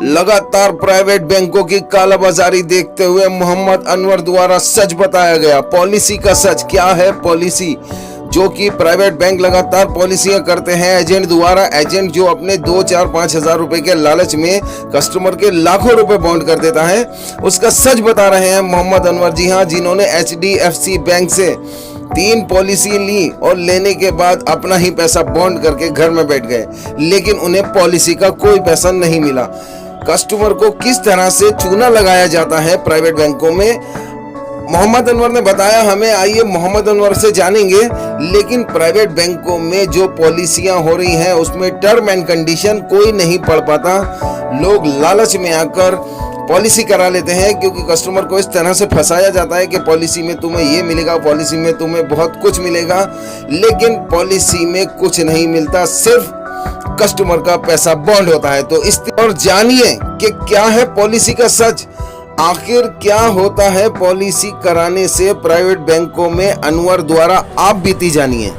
लगातार प्राइवेट बैंकों की कालाबाजारी देखते हुए मोहम्मद अनवर द्वारा सच बताया गया। पॉलिसी का सच क्या है? पॉलिसी जो कि प्राइवेट बैंक लगातार पॉलिसियां करते हैं एजेंट द्वारा। एजेंट जो अपने 2, 4, 5 हजार रुपए के लालच में कस्टमर के लाखों रुपए बॉन्ड कर देता है, उसका सच बता रहे हैं मोहम्मद अनवर। जी हाँ, जिन्होंने HDFC बैंक से 3 पॉलिसी ली और लेने के बाद अपना ही पैसा बॉन्ड करके घर में बैठ गए, लेकिन उन्हें पॉलिसी का कोई पैसा नहीं मिला। कस्टमर को किस तरह से चूना लगाया जाता है प्राइवेट बैंकों में, मोहम्मद अनवर ने बताया हमें। आइए मोहम्मद अनवर से जानेंगे। लेकिन प्राइवेट बैंकों में जो पॉलिसियां हो रही हैं उसमें टर्म एंड कंडीशन कोई नहीं पढ़ पाता। लोग लालच में आकर पॉलिसी करा लेते हैं, क्योंकि कस्टमर को इस तरह से फंसाया जाता है कि पॉलिसी में तुम्हें ये मिलेगा, पॉलिसी में तुम्हें बहुत कुछ मिलेगा, लेकिन पॉलिसी में कुछ नहीं मिलता, सिर्फ कस्टमर का पैसा बॉन्ड होता है। तो इस और जानिए कि क्या है पॉलिसी का सच, आखिर क्या होता है पॉलिसी कराने से प्राइवेट बैंकों में। अनवर द्वारा आप बीती जानिए।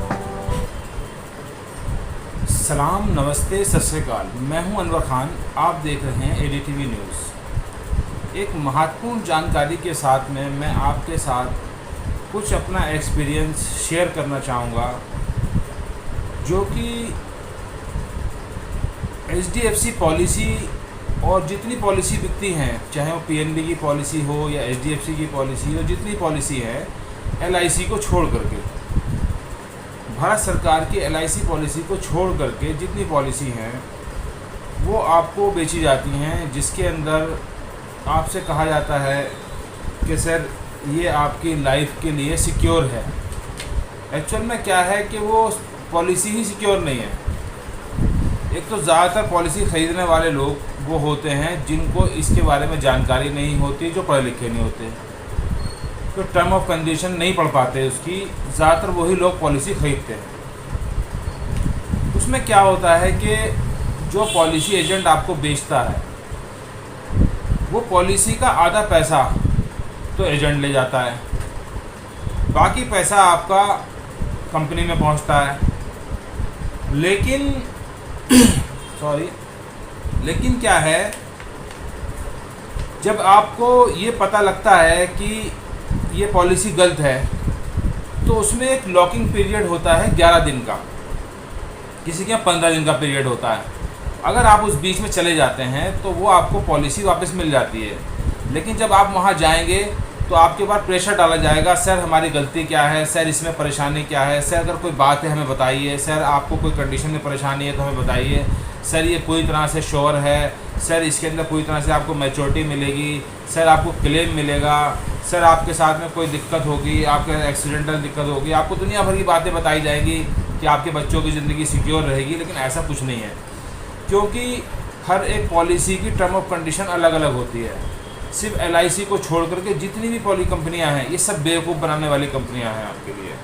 सलाम, नमस्ते, सत श्री अकाल। मैं हूं अनवर खान, आप देख रहे हैं ADTV न्यूज़। एक महत्वपूर्ण जानकारी के साथ में मैं आपके साथ कुछ अपना एक्सपीरियंस शेयर करना चाहूँगा, जो कि HDFC पॉलिसी और जितनी पॉलिसी बिकती हैं, चाहे वो PNB की पॉलिसी हो या HDFC की पॉलिसी हो, जितनी पॉलिसी है LIC को छोड़ करके, भारत सरकार की LIC पॉलिसी को छोड़ करके जितनी पॉलिसी हैं वो आपको बेची जाती हैं, जिसके अंदर आपसे कहा जाता है कि सर ये आपकी लाइफ के लिए सिक्योर है। एक्चुअल में क्या है कि वो पॉलिसी ही सिक्योर नहीं है। एक तो ज़्यादातर पॉलिसी ख़रीदने वाले लोग वो होते हैं जिनको इसके बारे में जानकारी नहीं होती, जो पढ़े लिखे नहीं होते, तो टर्म ऑफ कंडीशन नहीं पढ़ पाते उसकी, ज़्यादातर वही लोग पॉलिसी ख़रीदते हैं। उसमें क्या होता है कि जो पॉलिसी एजेंट आपको बेचता है वो पॉलिसी का आधा पैसा तो एजेंट ले जाता है, बाकी पैसा आपका कंपनी में पहुंचता है। लेकिन लेकिन क्या है, जब आपको ये पता लगता है कि ये पॉलिसी गलत है, तो उसमें एक लॉकिंग पीरियड होता है 11 दिन का, किसी के यहाँ 15 दिन का पीरियड होता है। अगर आप उस बीच में चले जाते हैं तो वो आपको पॉलिसी वापस मिल जाती है। लेकिन जब आप वहाँ जाएंगे तो आपके ऊपर प्रेशर डाला जाएगा, सर हमारी गलती क्या है, सर इसमें परेशानी क्या है, सर अगर कोई बात है हमें बताइए, सर आपको कोई कंडीशन में परेशानी है तो हमें बताइए, सर ये पूरी तरह से श्योर है, सर इसके अंदर पूरी तरह से आपको मैच्योरिटी मिलेगी, सर आपको क्लेम मिलेगा, सर आपके साथ में कोई दिक्कत होगी, आपके एक्सीडेंटल दिक्कत होगी, आपको दुनिया भर की बातें बताई जाएंगी कि आपके बच्चों की ज़िंदगी सिक्योर रहेगी। लेकिन ऐसा कुछ नहीं है, क्योंकि हर एक पॉलिसी की टर्म ऑफ कंडीशन अलग अलग होती है। सिर्फ LIC को छोड़ करके जितनी भी पॉली कंपनियाँ हैं, ये सब बेवकूफ़ बनाने वाली कंपनियाँ हैं आपके लिए।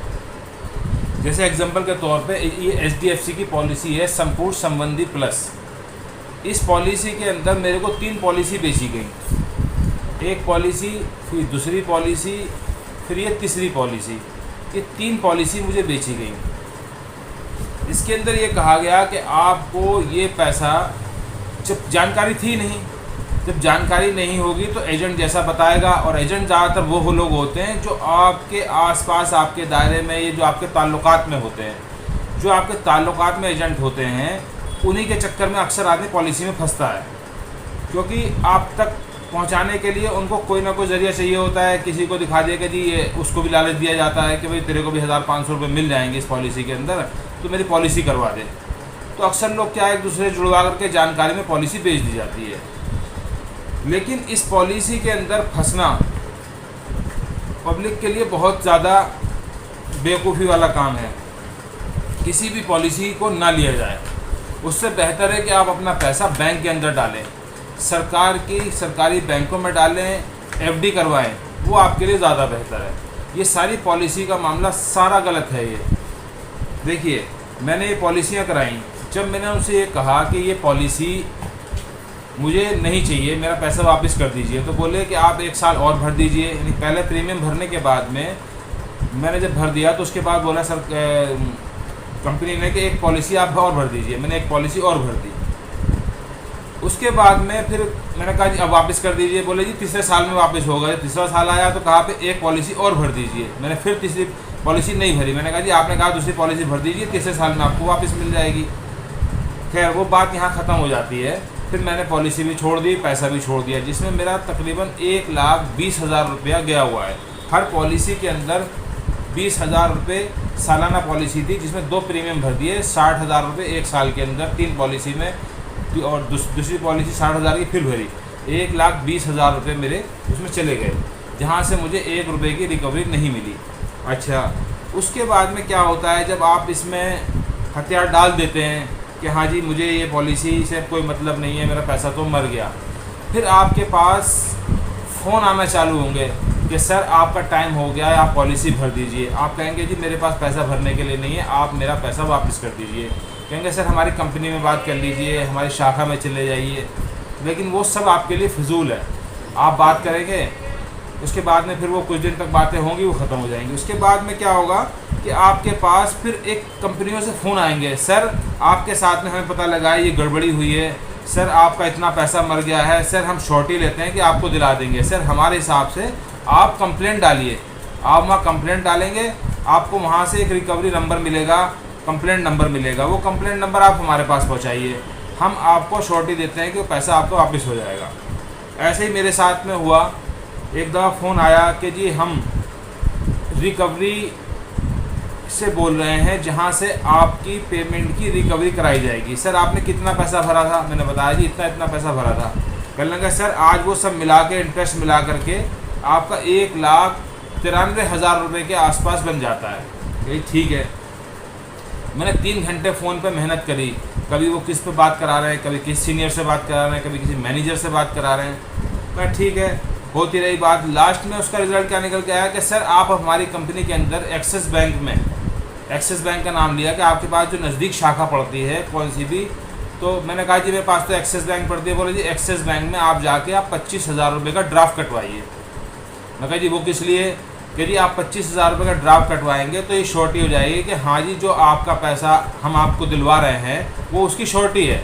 जैसे एग्जांपल के तौर पे ये HDFC की पॉलिसी है संपूर्ण संबंधी प्लस। इस पॉलिसी के अंदर मेरे को 3 पॉलिसी बेची गई, एक पॉलिसी, फिर दूसरी पॉलिसी, फिर ये तीसरी पॉलिसी। ये 3 पॉलिसी मुझे बेची गई। इसके अंदर ये कहा गया कि आपको ये पैसा, जब जानकारी थी नहीं, जब जानकारी नहीं होगी तो एजेंट जैसा बताएगा, और एजेंट ज़्यादातर वो लोग होते हैं जो आपके आसपास, आपके दायरे में, ये जो आपके ताल्लुकात में होते हैं, जो आपके ताल्लुकात में एजेंट होते हैं, उन्हीं के चक्कर में अक्सर आदमी पॉलिसी में फंसता है। क्योंकि आप तक पहुंचाने के लिए उनको कोई ना कोई ज़रिया चाहिए होता है, किसी को दिखा दिया कि जी ये, उसको भी लालच दिया जाता है कि भाई तेरे को भी 1500 रुपये मिल जाएंगे इस पॉलिसी के अंदर, तो मेरी पॉलिसी करवा दे। तो अक्सर लोग क्या, एक दूसरे जुड़वा करके जानकारी में पॉलिसी बेच दी जाती है। लेकिन इस पॉलिसी के अंदर फंसना पब्लिक के लिए बहुत ज़्यादा बेवकूफ़ी वाला काम है। किसी भी पॉलिसी को ना लिया जाए, उससे बेहतर है कि आप अपना पैसा बैंक के अंदर डालें, सरकार की सरकारी बैंकों में डालें, FD करवाएं, वो आपके लिए ज़्यादा बेहतर है। ये सारी पॉलिसी का मामला सारा गलत है। ये देखिए, मैंने ये पॉलिसियाँ कराई, जब मैंने उनसे ये कहा कि ये पॉलिसी मुझे नहीं चाहिए, मेरा पैसा वापस कर दीजिए, तो बोले कि आप 1 साल और भर दीजिए। यानी पहले प्रीमियम भरने के बाद में मैंने जब भर दिया तो उसके बाद बोला सर कंपनी ने कि एक पॉलिसी आप और भर दीजिए। मैंने एक पॉलिसी और भर दी। उसके बाद में फिर मैंने कहा जी अब वापस कर दीजिए। बोले जी तीसरे साल में वापस होगा। तीसरा साल आया तो कहा पे एक पॉलिसी और भर दीजिए। मैंने फिर तीसरी पॉलिसी नहीं भरी। मैंने कहा जी आपने कहा दूसरी पॉलिसी भर दीजिए, तीसरे साल में आपको वापस मिल जाएगी। खैर वो बात यहाँ ख़त्म हो जाती है। फिर मैंने पॉलिसी भी छोड़ दी, पैसा भी छोड़ दिया, जिसमें मेरा तकरीबन 1,20,000 रुपया गया हुआ है। हर पॉलिसी के अंदर 20,000 रुपये सालाना पॉलिसी थी, जिसमें 2 प्रीमियम भर दिए, 60,000 रुपये एक साल के अंदर 3 पॉलिसी में, और दूसरी पॉलिसी 60,000 की फिर भरी। 1,20,000 रुपये मेरे उसमें चले गए, जहाँ से मुझे 1 रुपये की रिकवरी नहीं मिली। अच्छा, उसके बाद में क्या होता है, जब आप इसमें हथियार डाल देते हैं कि हाँ जी मुझे ये पॉलिसी से कोई मतलब नहीं है, मेरा पैसा तो मर गया, फिर आपके पास फ़ोन आना चालू होंगे कि सर आपका टाइम हो गया है, आप पॉलिसी भर दीजिए। आप कहेंगे जी मेरे पास पैसा भरने के लिए नहीं है, आप मेरा पैसा वापस कर दीजिए। कहेंगे सर हमारी कंपनी में बात कर लीजिए, हमारी शाखा में चले जाइए। लेकिन वो सब आपके लिए फिजूल है। आप बात करेंगे, उसके बाद में फिर वो कुछ दिन तक बातें होंगी, वो ख़त्म हो जाएंगी। उसके बाद में क्या होगा कि आपके पास फिर एक कंपनियों से फ़ोन आएंगे, सर आपके साथ में हमें पता लगा है ये गड़बड़ी हुई है, सर आपका इतना पैसा मर गया है, सर हम श्योरिटी लेते हैं कि आपको दिला देंगे, सर हमारे हिसाब से आप कंप्लेंट डालिए। आप वहाँ कंप्लेंट डालेंगे, आपको वहाँ से एक रिकवरी नंबर मिलेगा, कंप्लेंट नंबर मिलेगा। वो कंप्लेंट नंबर आप हमारे पास पहुँचाइए, हम आपको श्योरिटी देते हैं कि वो पैसा आपको वापस हो जाएगा। ऐसे ही मेरे साथ में हुआ। एक दफ़ा फ़ोन आया कि जी हम रिकवरी से बोल रहे हैं, जहां से आपकी पेमेंट की रिकवरी कराई जाएगी। सर आपने कितना पैसा भरा था? मैंने बताया जी इतना इतना पैसा भरा था। कहने लगा सर आज वो सब मिला के, इंटरेस्ट मिला करके आपका 1,93,000 रुपये के आसपास बन जाता है। यही ठीक है। मैंने 3 घंटे फ़ोन पे मेहनत करी, कभी वो किस पे बात करा रहे हैं, कभी किस सीनियर से बात करा रहे हैं, कभी किसी मैनेजर से बात करा रहे हैं। मैं ठीक है, होती रही बात। लास्ट में उसका रिज़ल्ट क्या निकल के आया कि सर आप हमारी कंपनी के अंदर एक्सिस बैंक में, एक्सिस बैंक का नाम लिया कि आपके पास जो नज़दीक शाखा पड़ती है कौन सी भी, तो मैंने कहा जी मेरे पास तो एक्सिस बैंक पड़ती है। बोले जी एक्सिस बैंक में आप जाके आप 25,000 रुपये का ड्राफ्ट कटवाइए। मैं कहा जी वो किस लिए? कि जी आप 25,000 रुपये का ड्राफ्ट कटवाएंगे तो ये श्योरिटी हो जाएगी कि हाँ जी जो आपका पैसा हम आपको दिलवा रहे हैं वो उसकी श्योरिटी है।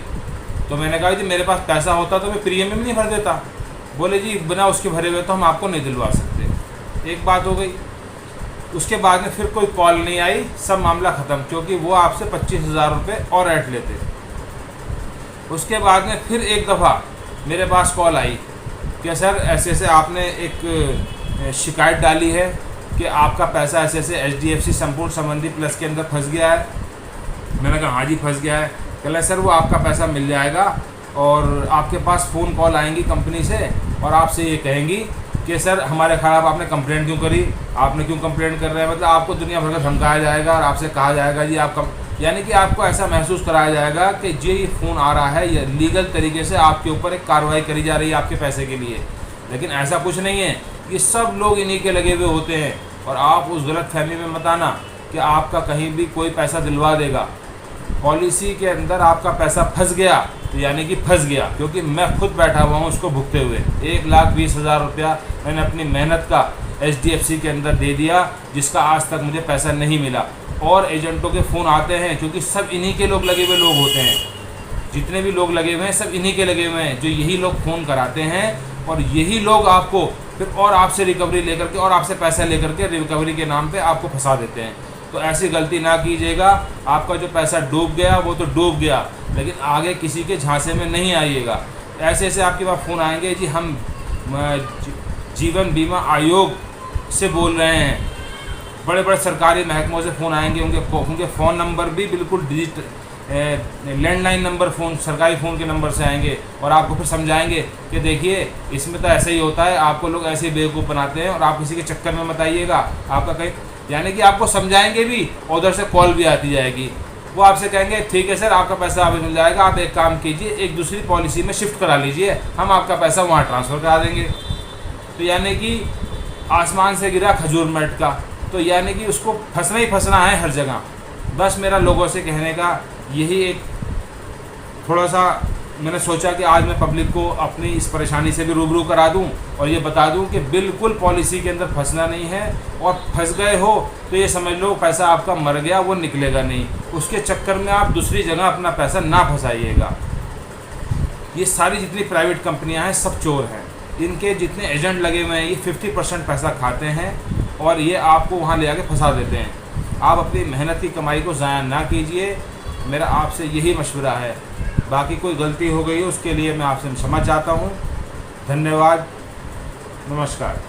तो मैंने कहा जी मेरे पास पैसा होता तो मैं प्रीमियम नहीं भर देता। बोले जी बिना उसके भरे हुए तो हम आपको नहीं दिलवा सकते। एक बात हो गई। उसके बाद में फिर कोई कॉल नहीं आई, सब मामला ख़त्म, क्योंकि वो आपसे 25,000 रुपये और ऐड लेते। उसके बाद में फिर एक दफ़ा मेरे पास कॉल आई कि सर ऐसे ऐसे आपने एक शिकायत डाली है कि आपका पैसा ऐसे ऐसे HDFC संपूर्ण संबंधी प्लस के अंदर फंस गया है। मैंने कहा हाँ जी फंस गया है। कहला सर वो आपका पैसा मिल जाएगा और आपके पास फ़ोन कॉल आएंगी कंपनी से और आपसे ये कहेंगी कि सर हमारे खिलाफ आपने कंप्लेंट क्यों करी, आपने क्यों कंप्लेंट कर रहे हैं। मतलब आपको दुनिया भर का धमकाया जाएगा और आपसे कहा जाएगा जी आप यानी कि आपको ऐसा महसूस कराया जाएगा कि ये फ़ोन आ रहा है, ये लीगल तरीके से आपके ऊपर एक कार्रवाई करी जा रही है आपके पैसे के लिए। लेकिन ऐसा कुछ नहीं है, ये सब लोग इन्हीं के लगे हुए होते हैं। और आप उस गलत फहमी में मत आना कि आपका कहीं भी कोई पैसा दिलवा देगा। पॉलिसी के अंदर आपका पैसा फंस गया तो यानी कि फंस गया, क्योंकि मैं खुद बैठा हुआ हूँ उसको भुगते हुए। 1,20,000 रुपया मैंने अपनी मेहनत का HDFC के अंदर दे दिया, जिसका आज तक मुझे पैसा नहीं मिला। और एजेंटों के फ़ोन आते हैं, क्योंकि सब इन्हीं के लोग लगे हुए लोग होते हैं। जितने भी लोग लगे हुए हैं सब इन्हीं के लगे हुए हैं, जो यही लोग फ़ोन कराते हैं और यही लोग आपको फिर और आपसे रिकवरी लेकर के और आपसे पैसा लेकर के रिकवरी के नाम पे आपको फंसा देते हैं। तो ऐसी गलती ना कीजिएगा। आपका जो पैसा डूब गया वो तो डूब गया, लेकिन आगे किसी के झांसे में नहीं आइएगा। ऐसे ऐसे आपके पास फ़ोन आएंगे, जी हम जीवन बीमा आयोग से बोल रहे हैं। बड़े बड़े सरकारी महकमों से फ़ोन आएंगे, उनके फ़ोन नंबर भी बिल्कुल लैंडलाइन नंबर फ़ोन, सरकारी फ़ोन के नंबर से आएंगे और आपको फिर समझाएंगे कि देखिए इसमें तो ऐसा ही होता है, आपको लोग ऐसे बेवकूफ़ बनाते हैं और आप किसी के चक्कर में मत आइएगा। आपका कहीं यानी कि आपको समझाएंगे भी और उधर से कॉल भी आती जाएगी। वो आपसे कहेंगे ठीक है सर आपका पैसा अभी मिल जाएगा, आप एक काम कीजिए एक दूसरी पॉलिसी में शिफ्ट करा लीजिए, हम आपका पैसा वहाँ ट्रांसफ़र करा देंगे। तो यानी कि आसमान से गिरा खजूर मट का, तो यानी कि उसको फंसना ही फंसना है हर जगह। बस मेरा लोगों से कहने का यही एक थोड़ा सा मैंने सोचा कि आज मैं पब्लिक को अपनी इस परेशानी से भी रूबरू करा दूं और ये बता दूं कि बिल्कुल पॉलिसी के अंदर फंसना नहीं है, और फंस गए हो तो ये समझ लो पैसा आपका मर गया, वो निकलेगा नहीं। उसके चक्कर में आप दूसरी जगह अपना पैसा ना फंसाइएगा। ये सारी जितनी प्राइवेट कंपनियां हैं सब चोर हैं। इनके जितने एजेंट लगे हुए हैं ये 50% पैसा खाते हैं और ये आपको वहाँ ले आके फंसा देते हैं। आप अपनी मेहनत की कमाई को ज़ाया ना कीजिए, मेरा आपसे यही मशवरा है। बाकी कोई गलती हो गई है उसके लिए मैं आपसे क्षमा चाहता हूँ। धन्यवाद, नमस्कार।